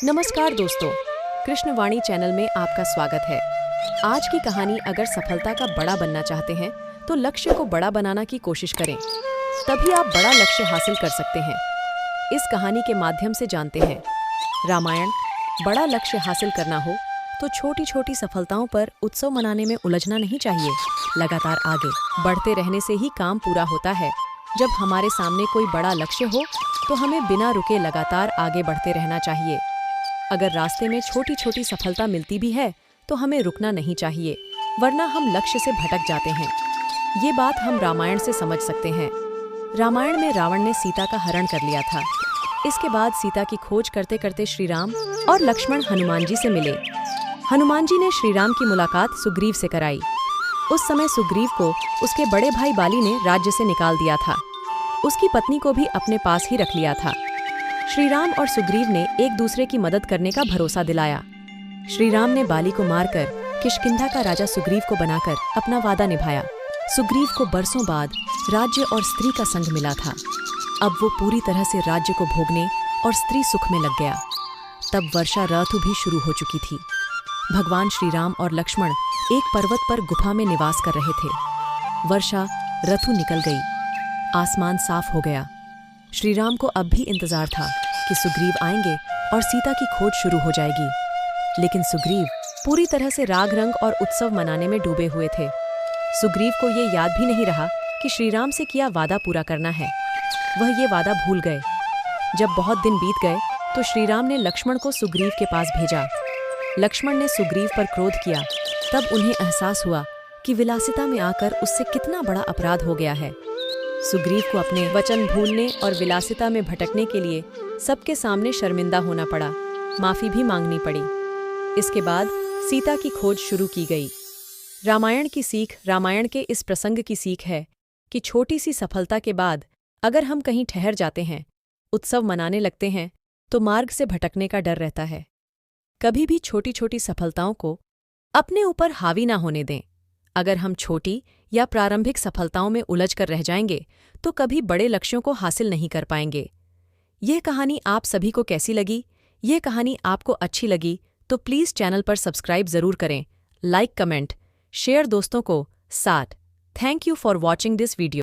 नमस्कार दोस्तों, कृष्णवाणी चैनल में आपका स्वागत है। आज की कहानी अगर सफलता का बड़ा बनना चाहते हैं तो लक्ष्य को बड़ा बनाना की कोशिश करें, तभी आप बड़ा लक्ष्य हासिल कर सकते हैं। इस कहानी के माध्यम से जानते हैं, रामायण। बड़ा लक्ष्य हासिल करना हो तो छोटी छोटी सफलताओं पर उत्सव मनाने में उलझना नहीं चाहिए। लगातार आगे बढ़ते रहने से ही काम पूरा होता है। जब हमारे सामने कोई बड़ा लक्ष्य हो तो हमें बिना रुके लगातार आगे बढ़ते रहना चाहिए। अगर रास्ते में छोटी छोटी सफलता मिलती भी है तो हमें रुकना नहीं चाहिए, वरना हम लक्ष्य से भटक जाते हैं। ये बात हम रामायण से समझ सकते हैं। रामायण में रावण ने सीता का हरण कर लिया था। इसके बाद सीता की खोज करते करते श्री राम और लक्ष्मण हनुमान जी से मिले। हनुमान जी ने श्री राम की मुलाकात सुग्रीव से कराई। उस समय सुग्रीव को उसके बड़े भाई बाली ने राज्य से निकाल दिया था। उसकी पत्नी को भी अपने पास ही रख लिया था। श्री राम और सुग्रीव ने एक दूसरे की मदद करने का भरोसा दिलाया। श्री राम ने बाली को मारकर किष्किंधा का राजा सुग्रीव को बनाकर अपना वादा निभाया। सुग्रीव को बरसों बाद राज्य और स्त्री का संग मिला था। अब वो पूरी तरह से राज्य को भोगने और स्त्री सुख में लग गया। तब वर्षा ऋतु भी शुरू हो चुकी थी। भगवान श्री राम और लक्ष्मण एक पर्वत पर गुफा में निवास कर रहे थे। वर्षा ऋतु निकल गई, आसमान साफ हो गया। श्री राम को अब भी इंतजार था कि सुग्रीव आएंगे और सीता की खोज शुरू हो जाएगी। लेकिन सुग्रीव पूरी तरह से राग रंग और उत्सव मनाने में डूबे हुए थे। सुग्रीव को ये याद भी नहीं रहा कि श्री राम से किया वादा पूरा करना है। वह ये वादा भूल गए। जब बहुत दिन बीत गए तो श्री राम ने लक्ष्मण को सुग्रीव के पास भेजा। लक्ष्मण ने सुग्रीव पर क्रोध किया। तब उन्हें एहसास हुआ कि विलासिता में आकर उससे कितना बड़ा अपराध हो गया है। सुग्रीव को अपने वचन भूलने और विलासिता में भटकने के लिए सबके सामने शर्मिंदा होना पड़ा, माफी भी मांगनी पड़ी। इसके बाद सीता की खोज शुरू की गई। रामायण की सीख, रामायण के इस प्रसंग की सीख है कि छोटी सी सफलता के बाद अगर हम कहीं ठहर जाते हैं, उत्सव मनाने लगते हैं, तो मार्ग से भटकने का डर रहता है। कभी भी छोटी छोटी सफलताओं को अपने ऊपर हावी ना होने दें। अगर हम छोटी या प्रारंभिक सफलताओं में उलझ कर रह जाएंगे तो कभी बड़े लक्ष्यों को हासिल नहीं कर पाएंगे। यह कहानी आप सभी को कैसी लगी? ये कहानी आपको अच्छी लगी तो प्लीज़ चैनल पर सब्सक्राइब ज़रूर करें, लाइक, कमेंट, शेयर दोस्तों को साथ। Thank you for watching this video.